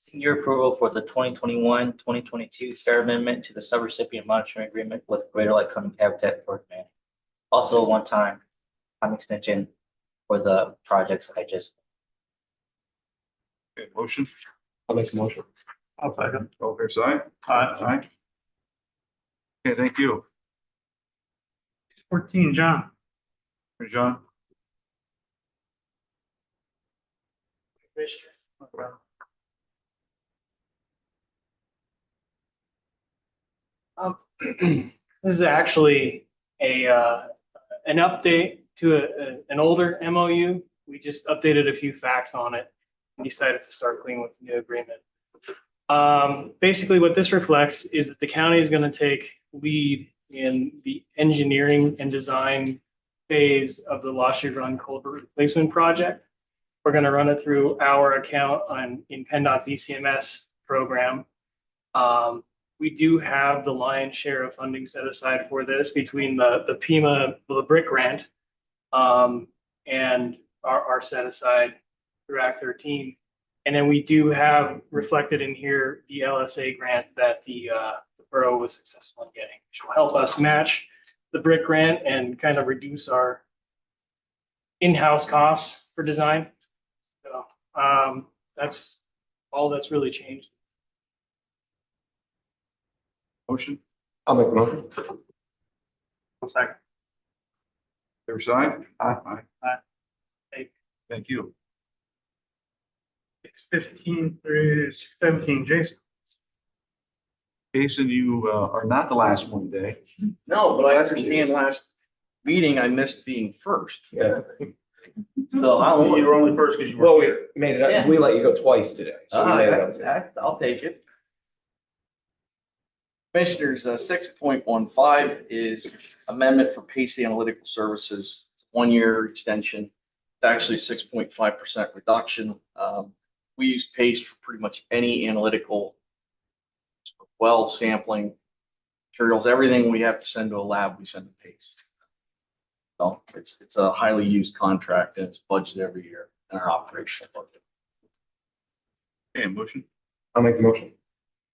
N: Seeking your approval for the 2021-2022 fair amendment to the subrecipient monitoring agreement with Greater Lycoming Habitat for Humanity. Also a one-time time extension for the projects I just.
A: Okay, motion,
J: I'll make the motion.
E: I'll second.
A: all fair side?
E: Aye.
A: Aye. Okay, thank you.
E: 14, John.
A: John?
H: This is actually an update to an older MOU. We just updated a few facts on it and decided to start clean with the new agreement. Basically, what this reflects is that the county is going to take lead in the engineering and design phase of the Lost Run culvert replacement project. We're going to run it through our account in PennDOT's ECMS program. We do have the lion's share of funding set aside for this between the PEMA, the BRIC grant, and our set aside through Act 13. And then we do have reflected in here the LSA grant that the borough was successful in getting, which will help us match the BRIC grant and kind of reduce our in-house costs for design. So that's all that's really changed.
A: Motion,
J: I'll make the motion.
E: I'll second.
A: fair side?
J: Aye.
A: Aye. Thank you.
E: 15 through 17, Jason.
A: Jason, you are not the last one today.
F: No, but I understand last meeting I missed being first.
J: Yeah.
F: So I don't.
A: You were only first because you
J: Well,
A: were
J: we
A: here.
J: made it up.
F: Yeah.
J: We let you go twice today. So we made it up today.
F: I'll take it. Commissioners, 6.15 is amendment for PACE Analytical Services, 1-year extension. It's actually 6.5% reduction. We use PACE for pretty much any analytical well sampling materials, everything we have to send to a lab, we send to PACE. So it's a highly used contract and it's budgeted every year in our operational budget.
A: Okay, motion,
J: I'll make the motion.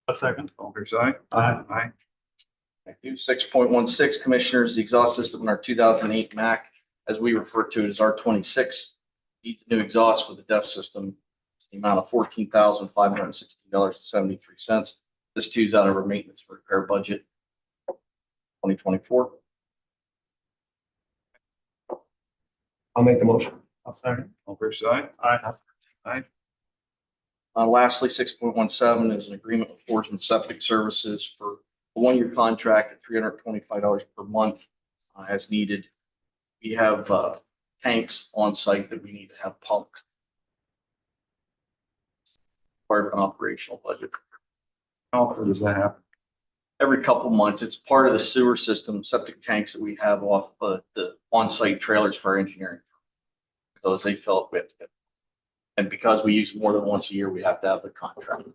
E: A second.
A: all fair side?
E: Aye.
A: Aye.
F: Thank you. 6.16, Commissioners, the exhaust system in our 2008 Mac, as we refer to it as R26, needs a new exhaust with the DEF system. It's the amount of $14,516.73. This too is out of our maintenance and repair budget 2024.
J: I'll make the motion.
E: I'll second.
A: All fair side?
E: Aye.
A: Aye.
F: Lastly, 6.17 is an agreement with Forsman Septic Services for a 1-year contract at $325 per month as needed. We have tanks on site that we need to have pumped. Part of an operational budget.
A: How often does that happen?
F: Every couple months, it's part of the sewer system, septic tanks that we have off the on-site trailers for our engineering. So as they fill up, we have to get. And because we use more than once a year, we have to have the contract.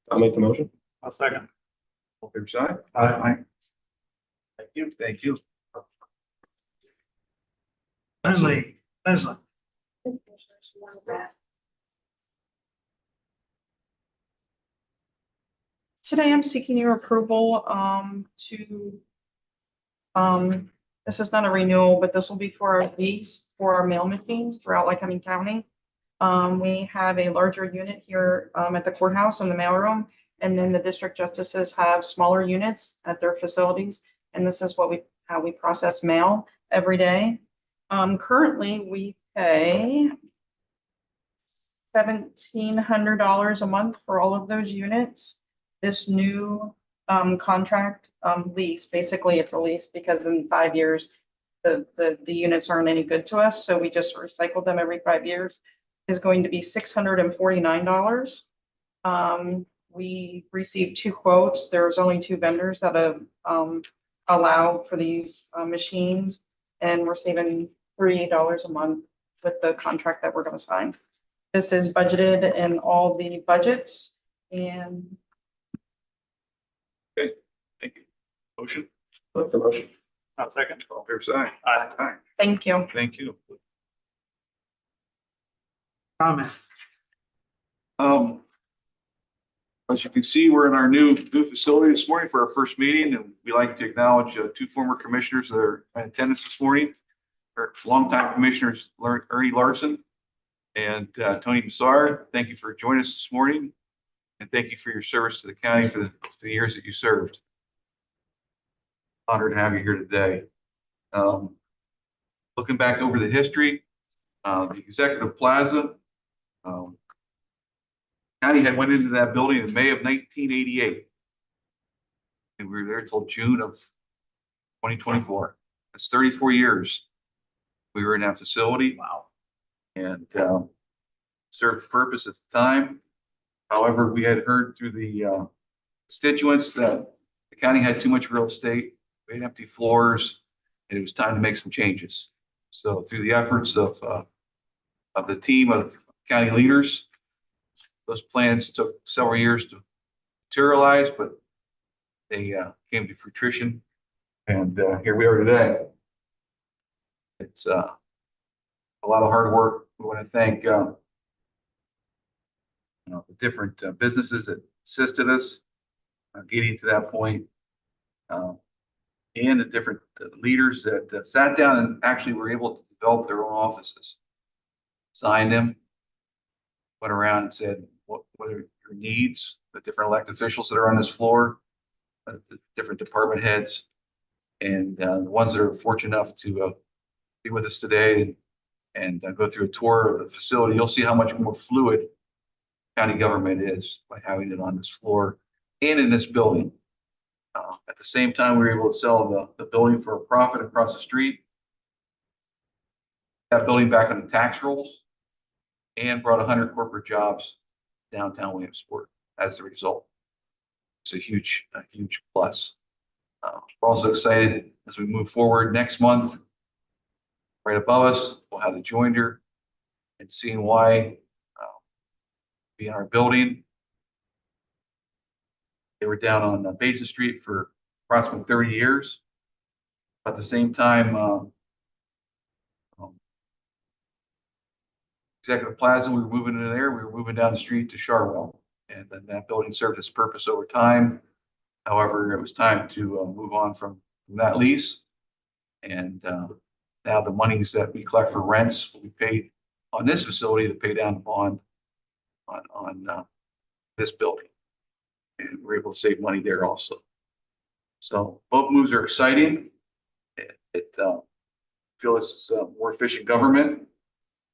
J: I'll make the motion.
E: I'll second.
A: All fair side?
E: Aye.
A: Thank you, thank you.
E: Leslie.
D: Today I'm seeking your approval this is not a renewal, but this will be for our lease for our mail machines throughout Lycoming County. We have a larger unit here at the courthouse in the mailroom, and then the district justices have smaller units at their facilities. And this is how we process mail every day. Currently, we pay $1,700 a month for all of those units. This new contract lease, basically it's a lease because in 5 years, the units aren't any good to us. So we just recycle them every 5 years, is going to be $649. We received 2 quotes. There's only 2 vendors that have allow for these machines, and we're saving $38 a month with the contract that we're going to sign. This is budgeted in all the budgets, and
A: Thank you. Motion,
J: I'll make the motion.
E: I'll second.
A: all fair side?
E: Aye.
A: Aye.
D: thank you.
A: Thank you.
H: Comment.
A: As you can see, we're in our new facility this morning for our first meeting, and we'd like to acknowledge two former commissioners that are in attendance this morning. Our longtime commissioners, Ernie Larson and Tony Massar. Thank you for joining us this morning, and thank you for your service to the county for the years that you served. Honored to have you here today. Looking back over the history, the Executive Plaza, county had went into that building in May of 1988. And we were there till June of 2024. That's 34 years. We were in that facility. Wow. And served the purpose at the time. However, we had heard through the constituents that the county had too much real estate, we had empty floors, and it was time to make some changes. So through the efforts of the team of county leaders, those plans took several years to materialize, but they came to fruition, and here we are today. It's a lot of hard work. We want to thank the different businesses that assisted us getting to that point, and the different leaders that sat down and actually were able to develop their own offices, signed them, went around and said, what are your needs? The different elected officials that are on this floor, the different department heads, and the ones that are fortunate enough to be with us today and go through a tour of the facility. You'll see how much more fluid county government is by having it on this floor and in this building. At the same time, we were able to sell the building for a profit across the street, that building back on the tax rolls, and brought 100 corporate jobs downtown Williamsport as a result. It's a huge plus. We're also excited as we move forward next month. Right above us, we'll have the joinder and seeing why be in our building. They were down on Basin Street for approximately 30 years. At the same time, Executive Plaza, we were moving into there. We were moving down the street to Charwell, and then that building served its purpose over time. However, it was time to move on from that lease, and now the monies that we collect for rents will be paid on this facility to pay down the bond on this building, and we're able to save money there also. So both moves are exciting. It feel this is a more efficient government,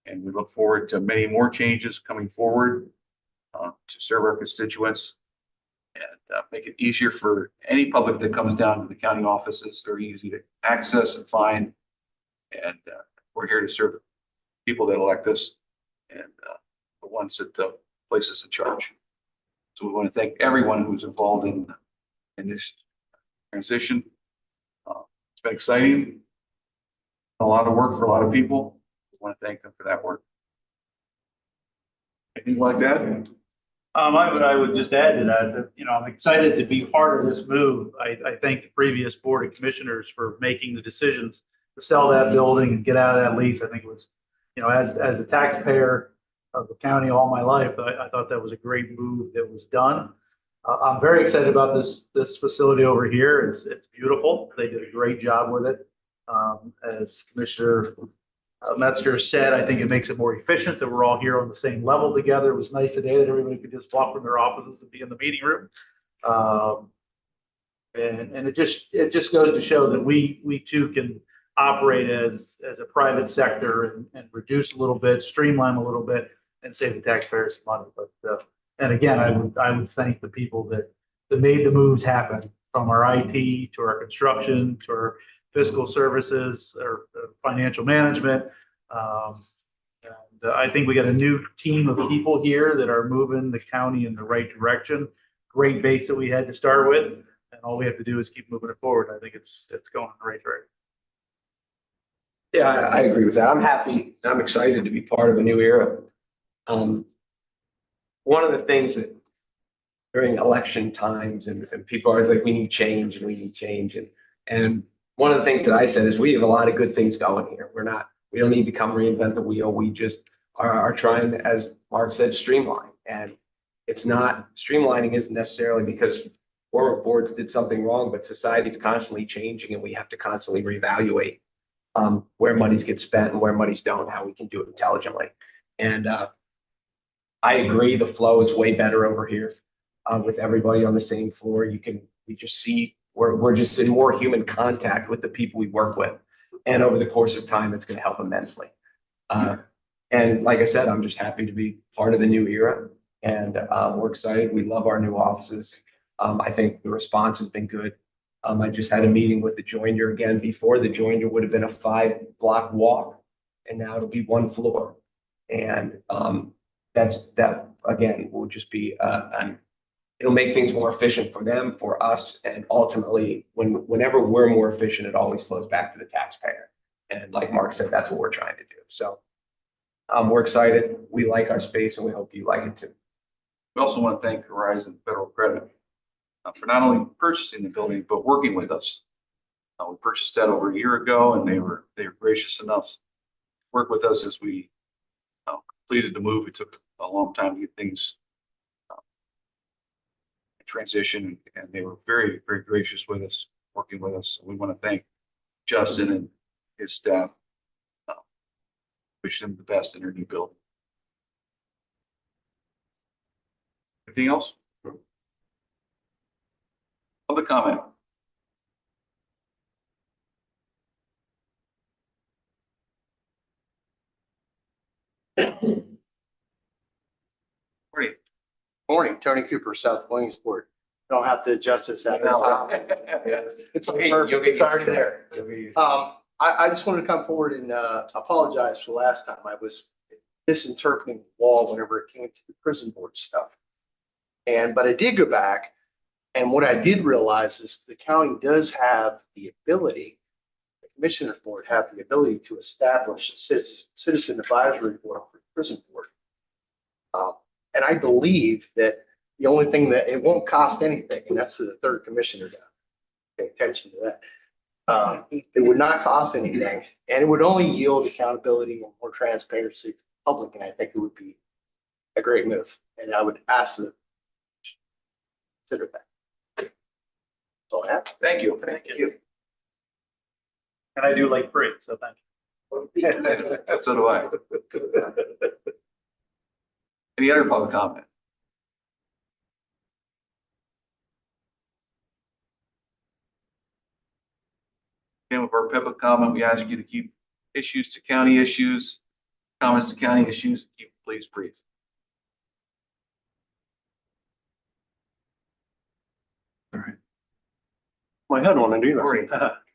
A: and we look forward to many more changes coming forward to serve our constituents and make it easier for any public that comes down to the county offices. They're easy to access and find, and we're here to serve the people that elect us and the ones that place us in charge. So we want to thank everyone who's involved in this transition. It's been exciting, a lot of work for a lot of people. We want to thank them for that work. Anything like that?
E: I would just add to that, I'm excited to be part of this move. I thank the previous Board of Commissioners for making the decisions to sell that building and get out of that lease. I think it was, as a taxpayer of the county all my life, I thought that was a great move that was done. I'm very excited about this facility over here. It's beautiful. They did a great job with it. As Commissioner Metzger said, I think it makes it more efficient that we're all here on the same level together. It was nice today that everybody could just walk from their offices and be in the meeting room. And it just goes to show that we too can operate as a private sector and reduce a little bit, streamline a little bit, and save the taxpayers some money. But and again, I would thank the people that made the moves happen, from our IT to our construction to our fiscal services or financial management. And I think we got a new team of people here that are moving the county in the right direction. Great base that we had to start with, and all we have to do is keep moving it forward. I think it's going in the right direction.
C: Yeah, I agree with that. I'm happy. I'm excited to be part of a new era. One of the things that during election times and people are always like, we need change and we need change. And one of the things that I said is we have a lot of good things going here. We don't need to come reinvent the wheel. We just are trying, as Mark said, streamline. And it's not, streamlining isn't necessarily because former boards did something wrong, but society's constantly changing and we have to constantly reevaluate where monies get spent and where monies don't, how we can do it intelligently. And I agree, the flow is way better over here with everybody on the same floor. You just see, we're just in more human contact with the people we work with. And over the course of time, it's going to help immensely. And like I said, I'm just happy to be part of the new era. And we're excited. We love our new offices. I think the response has been good. I just had a meeting with the joiner again. Before, the joiner would have been a 5-block walk, and now it'll be 1 floor. And that again will just be it'll make things more efficient for them, for us, and ultimately, whenever we're more efficient, it always flows back to the taxpayer. And like Mark said, that's what we're trying to do. So we're excited. We like our space, and we hope you like it too.
A: We also want to thank Horizon Federal Credit for not only purchasing the building, but working with us. We purchased that over a year ago, and they were gracious enough to work with us as we completed the move. It took a long time to get things transition, and they were very, very gracious with us, working with us. We want to thank Justin and his staff. Wish them the best in their new building. Anything else? Public comment. Morning.
O: Morning, Tony Cooper, South Williamsport. Don't have to adjust this after.
C: Yes.
O: It's
C: You'll get
O: it's
C: used
O: already
C: to it.
O: there.
C: You'll get used to it.
O: I just wanted to come forward and apologize for last time. I was misinterpreting the law whenever it came to the prison board stuff. But I did go back, and what I did realize is the county does have the ability, the commissioners board have the ability to establish a citizen advisory board for the prison board. And I believe that the only thing that it won't cost anything, and that's the third commissioner to pay attention to that. It would not cost anything, and it would only yield accountability and more transparency to the public. And I think it would be a great move. And I would ask them to consider that. That's all I have.
A: Thank you.
O: Thank you.
E: And I do like free, so thank you.
A: So do I. Any other public comment? And with our public comment, we ask you to keep issues to county issues, comments to county issues, keep please brief.
P: My head on it either.
A: Morning.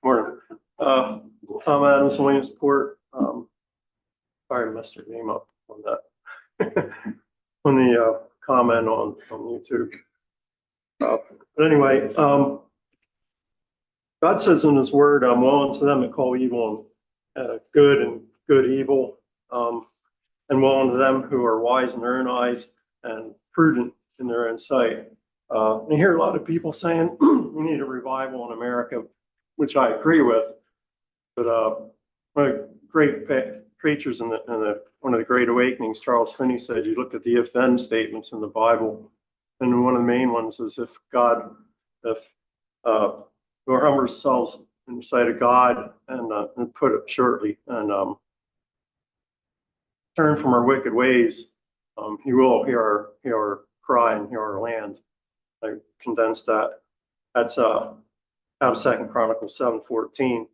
P: Morning. Tom Adams, Williamsport. Sorry, I messed your name up on that. On the comment on YouTube. But anyway, God says in his word, woe unto them that call evil good and good evil, and woe unto them who are wise in their own eyes and prudent in their own sight. And I hear a lot of people saying we need a revival in America, which I agree with. But one of the great preachers in one of the Great Awakenings, Charles Finney, said you look at the if-then statements in the Bible, and one of the main ones is if we humble ourselves in the sight of God and put it shortly and turn from our wicked ways, He will hear our cry and hear our land. I condensed that. That's out of 2 Chronicles 7:14.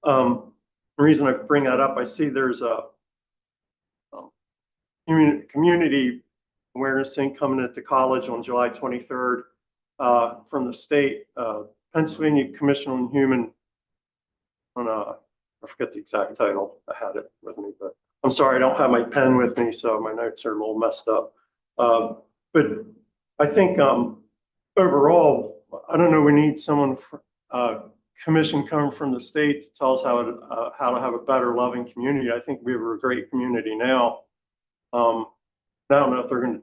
P: The reason I bring that up, I see there's a community awareness thing coming at the college on July 23rd from the state, Pennsylvania Commission on Human, I forget the exact title. I had it with me, but I'm sorry, I don't have my pen with me, so my notes are a little messed up. But I think overall, I don't know, we need someone, commission coming from the state to tell us how to have a better loving community. I think we have a great community now. I don't know if they're going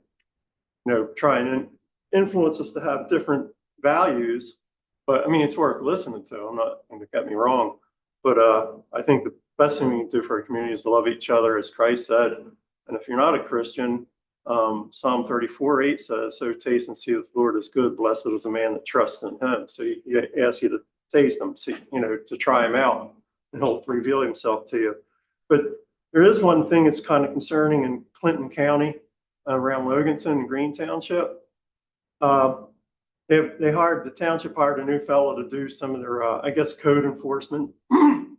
P: to, try and influence us to have different values, but I mean, it's worth listening to. I'm not going to get me wrong, but I think the best thing we can do for our community is to love each other, as Christ said, And if you're not a Christian, Psalm 34:8 says, "So taste and see that the Lord is good. Blessed is the man that trusts in him." So he asks you to taste him, see, to try him out, and he'll reveal himself to you. But there is one thing that's kind of concerning in Clinton County, around Loganton and Green Township. The township hired a new fellow to do some of their, I guess, code enforcement. And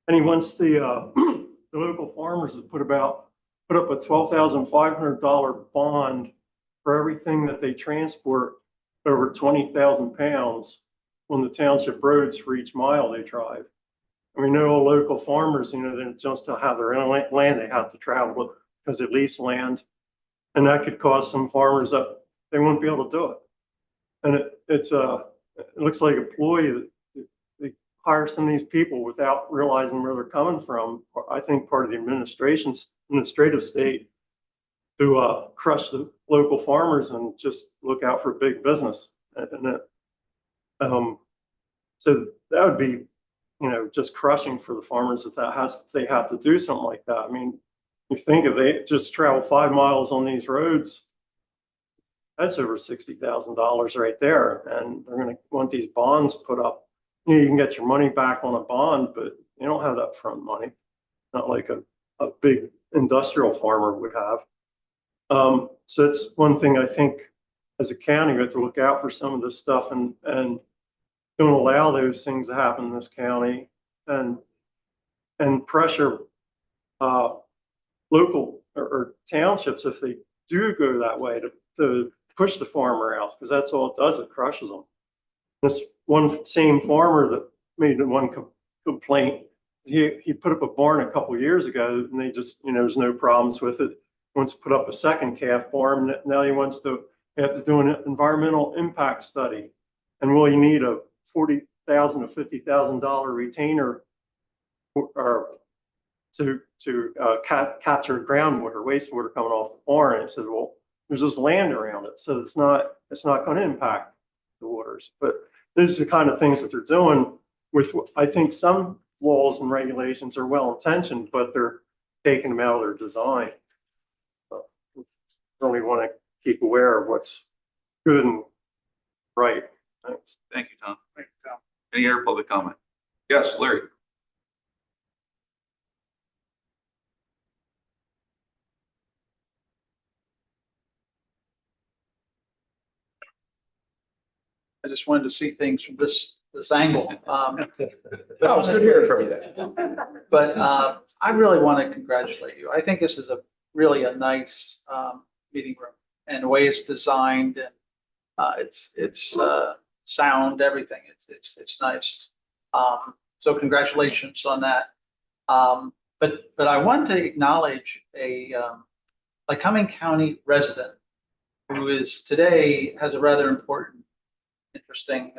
P: he wants the local farmers to put up a $12,500 bond for everything that they transport over 20,000 pounds on the township roads for each mile they drive. I mean, no local farmers, they just don't have their own land, they have to travel because they lease land. And that could cost some farmers up, they won't be able to do it. And it looks like a ploy that they hire some of these people without realizing where they're coming from. I think part of the administrative state to crush the local farmers and just look out for big business. So that would be, just crushing for the farmers if they have to do something like that. I mean, you think if they just travel 5 miles on these roads, that's over $60,000 right there. And they're going to want these bonds put up. You can get your money back on a bond, but you don't have that front money. Not like a big industrial farmer would have. So it's one thing I think as a county, we have to look out for some of this stuff and don't allow those things to happen in this county and pressure local or townships if they do go that way to push the farmer out, because that's all it does, it crushes them. This one same farmer that made the one complaint, he put up a barn a couple of years ago and they just, there's no problems with it. He wants to put up a second calf farm. Now he wants to have to do an environmental impact study. And will you need a $40,000 to $50,000 retainer or to capture groundwater, wastewater coming off the barn? And I said, well, there's this land around it, so it's not going to impact the waters. But these are the kind of things that they're doing with, I think some laws and regulations are well intentioned, but they're taking them out of their design. So we really want to keep aware of what's good and right. Thanks.
A: Thank you, Tom. Any other public comment? Yes, Larry.
E: I just wanted to see things from this angle.
C: Oh, it's good hearing from you then.
E: But I really want to congratulate you. I think this is really a nice meeting room, and the way it's designed, and it's sound, everything. It's nice. So congratulations on that. But I want to acknowledge a Lycoming County resident who is today has a rather important, interesting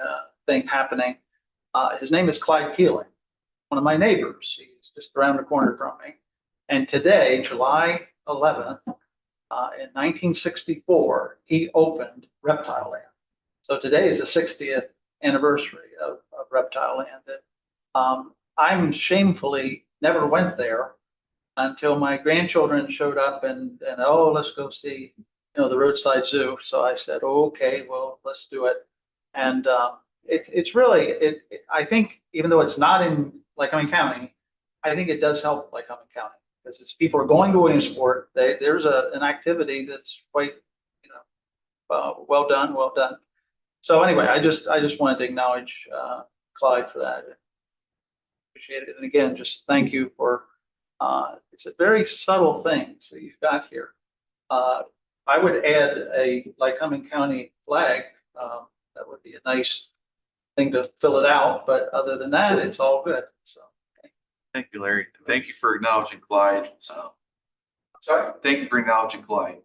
E: thing happening. His name is Clyde Keeling, one of my neighbors. He's just around the corner from me. And today, July 11th, in 1964, he opened Reptile Land. So today is the 60th anniversary of Reptile Land. And, I'm shamefully never went there until my grandchildren showed up and oh, let's go see, the roadside zoo. So I said, oh, okay, well, let's do it. And it's really, I think, even though it's not in Lycoming County, I think it does help Lycoming County because as people are going to Williamsport, there's an activity that's quite, well done. So anyway, I just wanted to acknowledge Clyde for that. Appreciate it. And again, just thank you for, it's a very subtle thing. So you've got here. I would add a Lycoming County flag. That would be a nice thing to fill it out. But other than that, it's all good. So
A: Thank you, Larry. Thank you for acknowledging Clyde.
E: sorry.
A: Thank you for acknowledging Clyde.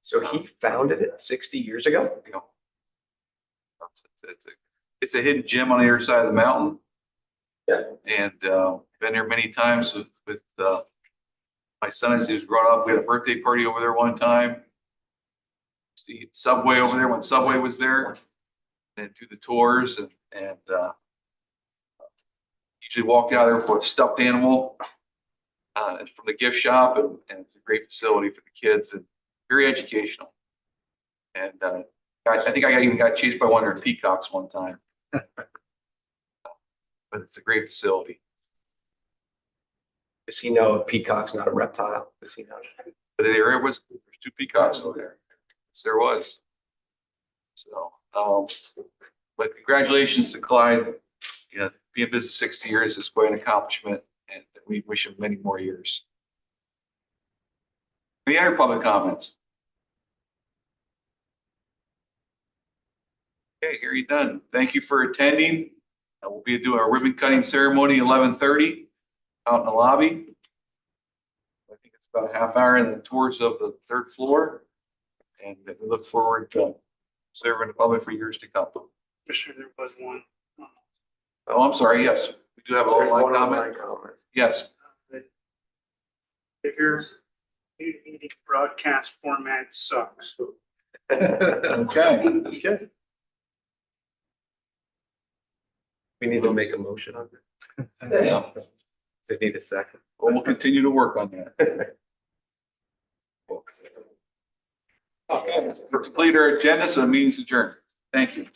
C: So he founded it 60 years ago?
A: It's a hidden gem on the other side of the mountain.
C: Yeah.
A: And been there many times with my son as he was growing up. We had a birthday party over there one time. See Subway over there when Subway was there, and do the tours and usually walk out there for a stuffed animal. It's from the gift shop and it's a great facility for the kids and very educational. And I think I even got chased by one of their peacocks one time. But it's a great facility.
C: Does he know Peacock's not a reptile? Does he know?
A: But there's 2 peacocks over there. Yes, there was. So, but congratulations to Clyde. You know, being in business 60 years is quite an accomplishment, and we wish him many more years. Any other public comments? Okay, here you done. Thank you for attending. We'll be doing our ribbon cutting ceremony 11:30 out in the lobby. I think it's about a half hour in the tours of the 3rd floor. And we look forward to serving the public for years to come.
H: Commissioner, there was one.
A: Oh, I'm sorry. Yes, we do have a
B: There's
A: online
B: one
A: comment.
B: online comment.
A: Yes.
H: Bigger meeting broadcast format sucks.
A: Okay.
C: We need to make a motion on that.
A: Yeah.
C: Does it need a second?
A: Well, we'll continue to work on that. Okay, for complete our agenda, so the meeting's adjourned. Thank you.